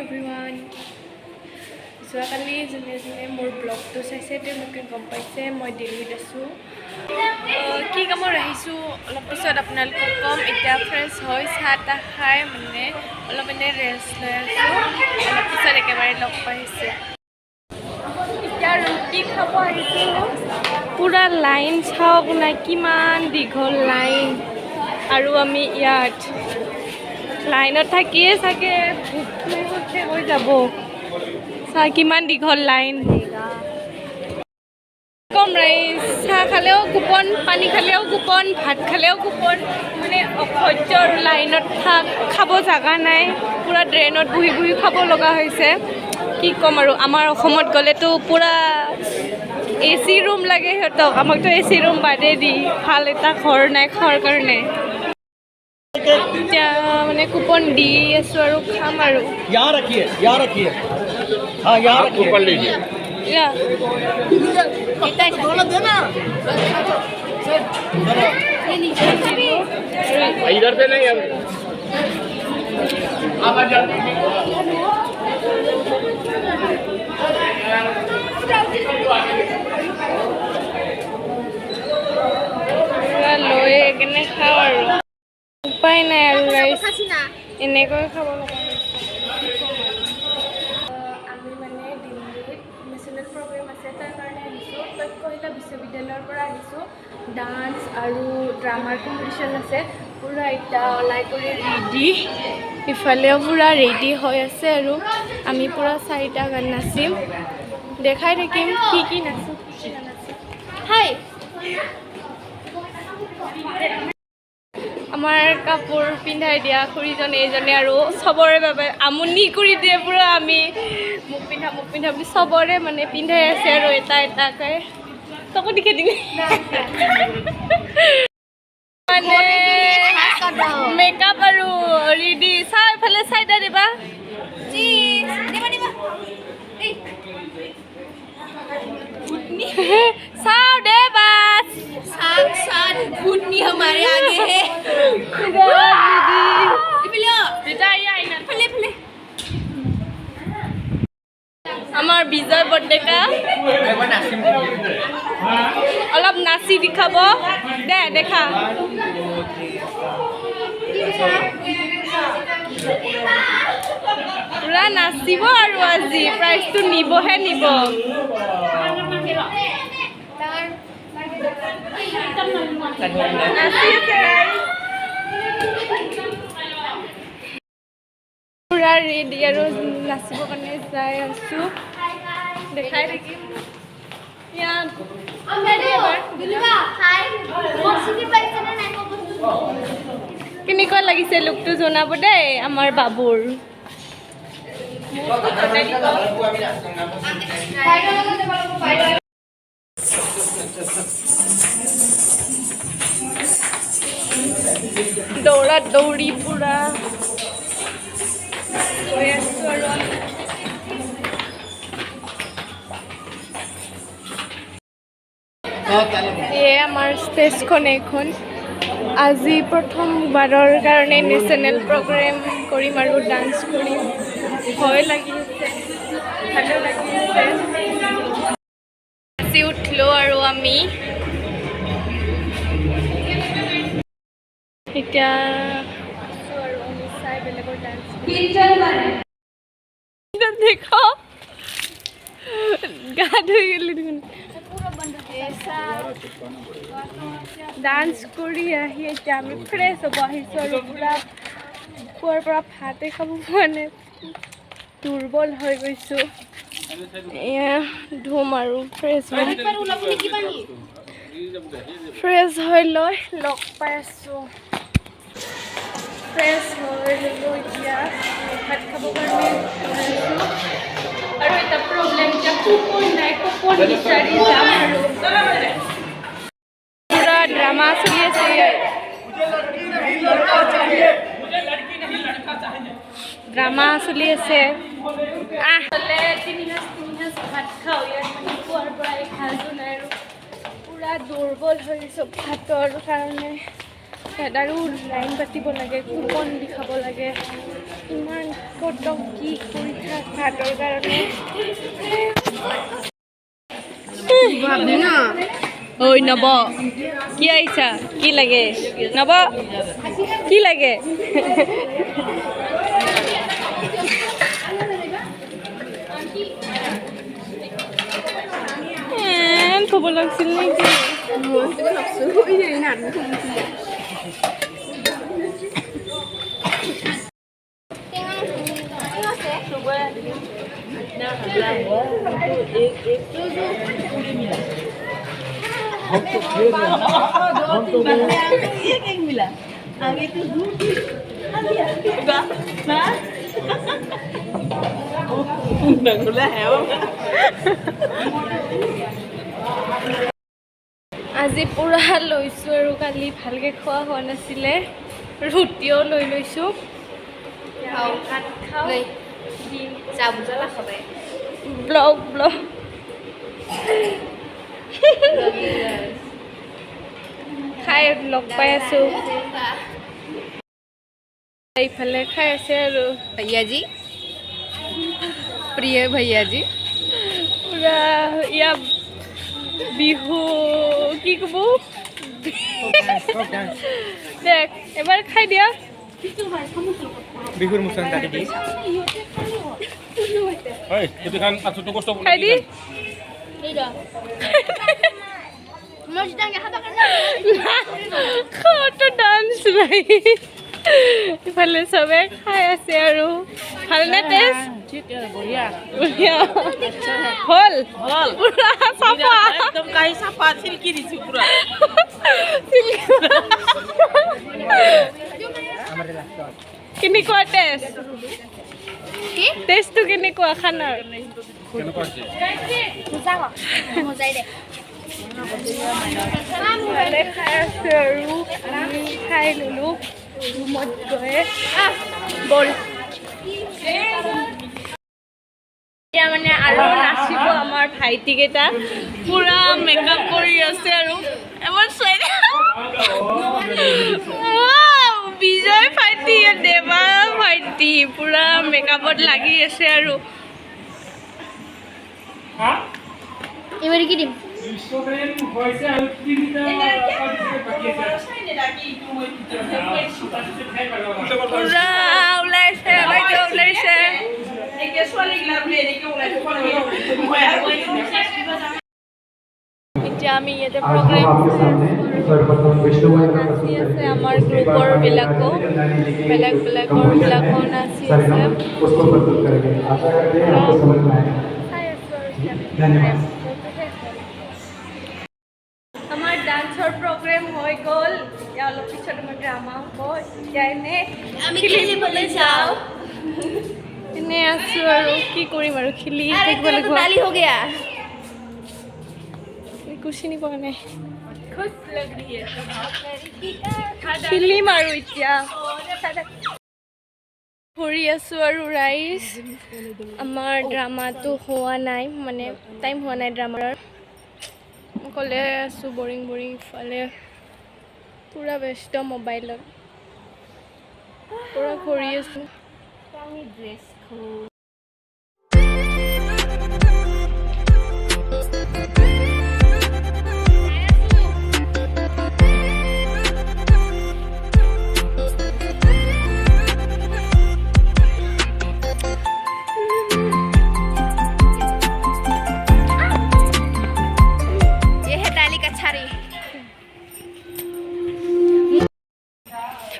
everyone. যোৱাকালি যোনে যোনে মোৰ ব্লগটো চাইছে তেওঁলোকে গম পাইছে মই দিল্লীত আছোঁ। কি কামত আহিছোঁ অলপ পিছত আপোনালোকক ক'ম। এতিয়া ফ্ৰেছ হৈ চাহ তাহ খাই মানে অলপ এনে ৰেষ্ট লৈ আছোঁ। অলপ পিছত একেবাৰে লগ পাইছে। এতিয়া ৰুটি খাব আহিছোঁ। পুৰা লাইন চাওক না কিমান দীঘল লাইন, আৰু আমি ইয়াত লাইনত থাকিয়ে চাগে ভোক হৈ যাব। চাহ কিমান দীঘল লাইন। কম ৰাইজ, চাহ খালেও কুপন, পানী খালেও কুপন, ভাত খালেও কুপন। মানে অসহ্য আৰু লাইনত খাব জাগা নাই। পূৰা ড্ৰেইনত বহি বহি খাব লগা হৈছে। কি ক'ম আৰু, আমাৰ অসমত গ'লেতো পূৰা AC ৰুম লাগে সিহঁতক। আমাকতো AC ৰুম বাদে দি ভাল এটা ঘৰ নাই খোৱাৰ কাৰণে। এতিয়া মানে কুপন দি আছোঁ আৰু খাম আৰু। इधर से नहीं अब লৈ কেনে খাওঁ আৰু উপায় নাই আৰু ৰাইজ এনেকৈ খাব লগা হৈছে। আমি মানে দিল্লীত নেশ্যনেল প্ৰগ্ৰেম আছে, তাৰ কাৰণে আহিছোঁ। তক্ষশিলা বিশ্ববিদ্যালয়ৰ পৰা আহিছোঁ। ডান্স আৰু ড্ৰামাৰ কম্পিটিশ্যন আছে। পূৰা এতিয়া ওলাই কৰি ৰেডি, ইফালেও পূৰা ৰেডি হৈ আছে। আৰু আমি পূৰা 4টা গান নাচিম, দেখাই থাকিম কি কি নাচোঁ কি কি নানাচোঁ। হাই, আমাৰ কাপোৰ পিন্ধাই দিয়া খুৰীজনে এইজনে আৰু চবৰে বাবে আমনি কৰি দিয়ে পূৰা। আমি মোক পিন্ধা বুলি চবৰে মানে পিন্ধাই আছে আৰু এটা এটাকৈ তকো দিখে দিম মানে মেকআপ আৰু ৰেডি। চাই এইফালে চাইডা দিবা চাও দে বাস साथ भूतनी हमारे आगे है। আমার বিজয় বর্ডেকা অলপ নাচি দেখাব দে, দেখা পুরা নাচিব আৰু আজি প্ৰাইজটো নিবহে নিব। পুৰা ৰেডি আৰু নাচিবৰ কাৰণে যাই আছোঁ, দেখাই থাকিম। কেনেকুৱা লাগিছে লুকটো জনাব দেই আমাৰ বাবুৰ। দৌৰা দৌৰি পুৰা গৈ আছোঁ আৰু এয়ে আমাৰ ষ্টেজখন। এইখন আজি প্ৰথমবাৰৰ কাৰণে নেশ্যনেল প্ৰগ্ৰেম কৰিম আৰু ডান্স কৰিম। ভয় লাগি আছে, ভালো লাগি আছে। নাচি উঠিলোঁ আৰু আমি এতিয়া আছোঁ আৰু আমি চাই বেলেগৰ ডান্স দেখ গা ধুই গেলি দেখোন। ডান্স কৰি আহি এতিয়া আমি ফ্ৰেছ হ'ব আহিছোঁ আৰু পূৰা পুৱাৰ পৰা ভাতে খাব পৰা নাই, দুৰ্বল হৈ গৈছোঁ। এয়া ধুম আৰু ফ্ৰেছ হৈ লৈ লগ পাই আছোঁ। ফ্ৰেছ হৈ ল'লোঁ এতিয়া ভাত খাব কাৰণে আৰু এটা প্ৰব্লেম, এতিয়া কুপন নাই, কুপন বিচাৰি যাম আৰু পুৰা ড্ৰামা চলি আছে ইয়াত। ড্ৰামা চলি আছে। হ'লে তিনি সাঁজ ভাত খাওঁ ইয়াত, মানে পুৱাৰ পৰা এই সাঁজো নাই আৰু পূৰা দুৰ্বল হৈ গৈছোঁ ভাতৰ কাৰণে। আৰু লাইন পাতিব লাগে, কুপন দি খাব লাগে, ইমান কত কি কৰি থাক ভাতৰ কাৰণে ঐ নব কি আহিছা কি লাগে নব কি লাগে খবৰ লাগিছিল নেকি আজি পুৰা লৈছোঁ আৰু কালি ভালকৈ খোৱা হোৱা নাছিলে ৰুটিও লৈ লৈছোঁ ব্লগ খাই লগ পাই আছোঁ এইফালে খাই আছে আৰু भैयाजी प्रिय भैयाजी পুৰা ইয়া বিহু কি ক'ব দেখ এবাৰ খাই দিয়া বিহুৰ মুচন কাটি দি হয় এইটো খান আছুটো কষ্ট খাই দি খাওঁতো ডান্স নাই ইফালে চবে খাই আছে আৰু ভালনে টেষ্ট बढ़िया হ'ল পুৰা চাফা एकदम काही सापा सिल्की दिसू पुरा কেনেকুৱা টেষ্ট টেষ্টটো কেনেকুৱা খানাৰ কেনেকুৱা আছে ভালে খাই আছে আৰু আমি খাই ল'লোঁ ৰুমত গৈ বল এতিয়া মানে আৰু নাচিব আমাৰ ভাইটিকেইটা পুৰা মেকআপ কৰি আছে আৰু এবাৰ চাই বিজয় ভাইটি দেৱা ভাইটি পুৰা মেকআপত লাগি আছে আৰু এবাৰে কি দিম পুৰা ওলাইছে বাইদেউ ওলাইছে এতিয়া আমি ইয়াতে প্ৰগ্ৰেম নাচি আছে আমাৰ গ্ৰুপৰ বিলাকো বেলেগৰ বিলাকো নাচি আছে আমাৰ ডান্সৰ প্ৰগ্ৰেম হৈ গ'ল এতিয়া অলপ পিছত আমাৰ ড্ৰামা হ'ব এতিয়া এনে আমি খেলিবলৈ যাও এনে আছো আৰু কি কৰিম আৰু খেলি থাকিব লাগিব ताली हो गया একো চিনি পোৱা নাই খেলিম আৰু এতিয়া ঘূৰি আছোঁ আৰু ৰাইজ আমাৰ ড্ৰামাটো হোৱা নাই মানে টাইম হোৱা নাই ড্ৰামাৰ অকলে আছোঁ বৰিং ইফালে পুৰা ব্যস্ত মোবাইলত পুৰা ঘূৰি আছোঁ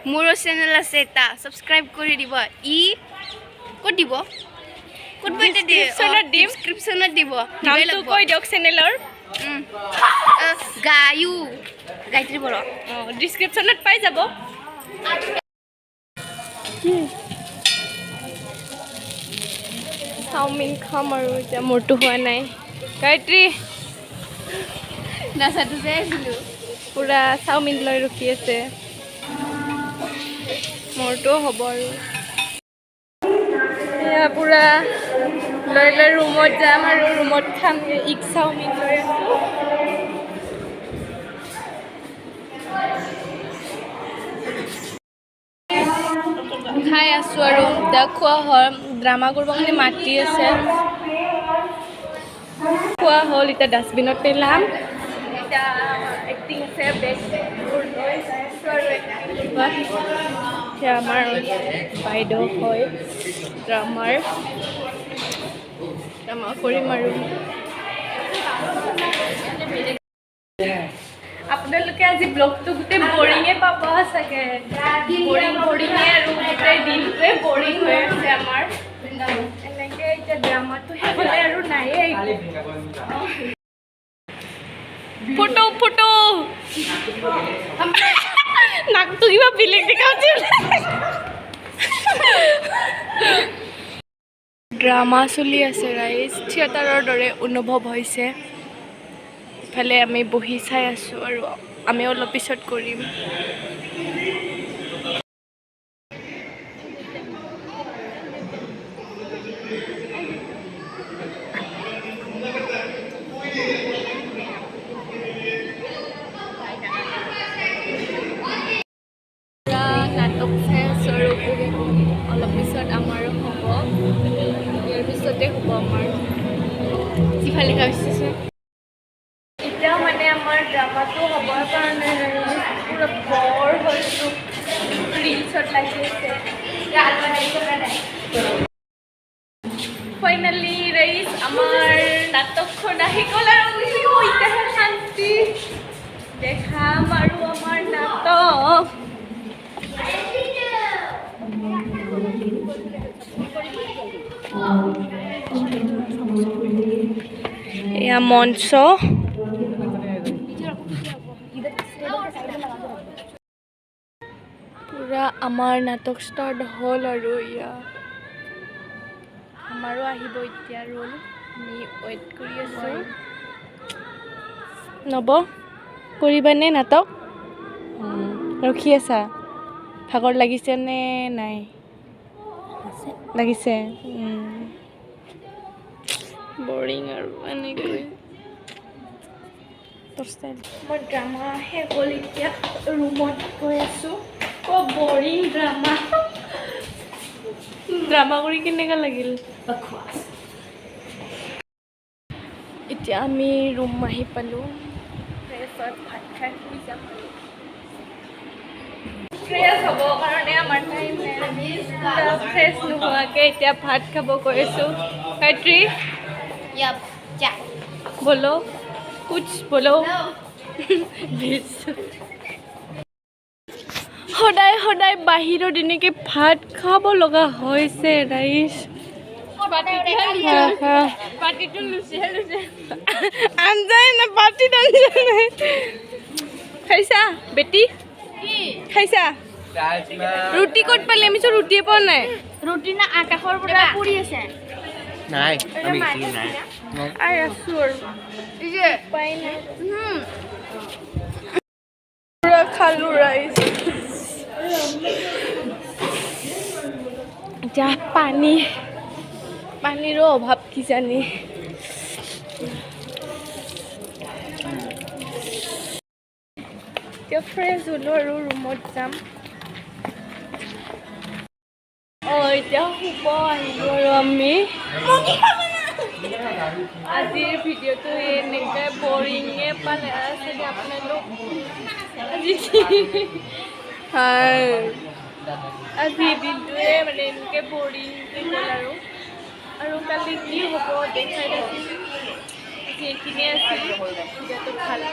मोर चैनल আছে তা সাবস্ক্ৰাইব কৰি দিব ই কত দিব কত বইতে ডেসক্ৰিপশনত দিব নামটো কৈ দিয়ক চেনেলৰ গায়ত্ৰী বড়ো ডিসক্ৰিপশনত পাই যাব চাওমিন খাম আৰু এতিয়া মোৰটো হোৱা নাই গায়ত্ৰী নাচাটো যে আছিলো পুৰা চাওমিন লৈ ৰখি আছে মোৰটো হ'ব আৰু এয়া পুৰা লৈ ৰুমত যাম আৰু ৰুমত খাম ইগ চাওমিন লৈ আছোঁ খাই আছোঁ আৰু এতিয়া খোৱা হয় ড্ৰামা কৰিব কাৰণে মাতি আছে খোৱা হ'ল এতিয়া ডাষ্টবিনত পেলাম এতিয়া এক্টিং আছে বেগবোৰ লৈ যাই আছোঁ আৰু এতিয়া আমাৰ বাইদেউ হয় ড্ৰামা কৰিম আৰু আপোনালোকে আজি ব্লগটো গোটেই বৰিঙে পাব চাগে বৰিঙে আৰু গোটেই দিনটোৱে বৰিং হৈ আছে আমাৰ এনেকৈ এতিয়া ড্ৰামাটো শেষ হ'লে আৰু নায়েই ফটো নাকটো কিবা বেলেগ দেখাচ্ছে ড্ৰামা চলি আছে ৰাইজ থিয়েটাৰৰ দৰে অনুভৱ হৈছে ইফালে আমি বহি চাই আছোঁ আৰু আমি অলপ পিছত কৰিম নাটক চাই আছোঁ আৰু অলপ পিছত আমাৰো হ'ব ইয়াৰ পিছতে হ'ব আমাৰ যিফালে ভাবিছে এতিয়া মানে আমাৰ ড্ৰামাটো হ'বৰ কাৰণে পুৰা বৰ হৈছোঁ ৰিলছত লাগি আছে ফাইনেলি ৰাইজ আমাৰ নাটকখন আহি গ'ল আৰু এতিয়াহে শান্তি দেখাম আৰু আমাৰ নাটক এয়া মঞ্চ পুৰা আমাৰ নাটক ষ্টাৰ্ট হ'ল আৰু এয়া আমাৰো আহিব এতিয়া ৰোল আমি ৱেইট কৰি আছোঁ নব কৰিবানে নাটক ৰখি আছা ভাগৰ লাগিছে নে নাই লাগিছে বৰিং আৰু এনেকৈ মই ড্ৰামা শেষ হ'ল এতিয়া ৰুমত গৈ আছোঁ বৰিং ড্ৰামা কৰি কেনেকুৱা লাগিল এতিয়া আমি ৰুম আহি পালোঁ ফ্ৰেছত ভাত খাই শুই যাম ফ্ৰেছ হ'ব কাৰণে আমাৰ টাইম ফ্ৰেছ নোহোৱাকৈ এতিয়া ভাত খাব গৈ আছোঁ গায়ত্ৰী বলো কুছ বলো সদায় সদায় বাহিৰত এনেকৈ ভাত খাব লগা হৈছে ৰাইজ আঞ্জাই না পাৰ্টিত আঞ্জা নাই খাইছা বেটি খাইছা ৰুটি ক'ত পালি আমি চোন ৰুটিয়ে পোৱা নাই ৰুটি না আকাশৰ পৰা পৰি আছে নাই আমি কিছু নাই আই আছোঁ আৰু এই যে উপায় নাই পুৰা খালোঁ ৰাইজ এতিয়া পানীৰো অভাৱ কিজানি এতিয়া ফ্ৰেছ হ'লোঁ আৰু ৰুমত যাম এতিয়া শুব আহিলোঁ আৰু আমি আজিৰ ভিডিঅ'টো এনেকৈ বৰিঙে পালে চাগে আপোনালোক আজি দিনটোৱে মানে এনেকৈ বৰিংকৈ গ'ল আৰু কালি কি হ'ব দেখাই থাকিম আজি এইখিনিয়ে আছিল ভিডিঅ'টো ভাল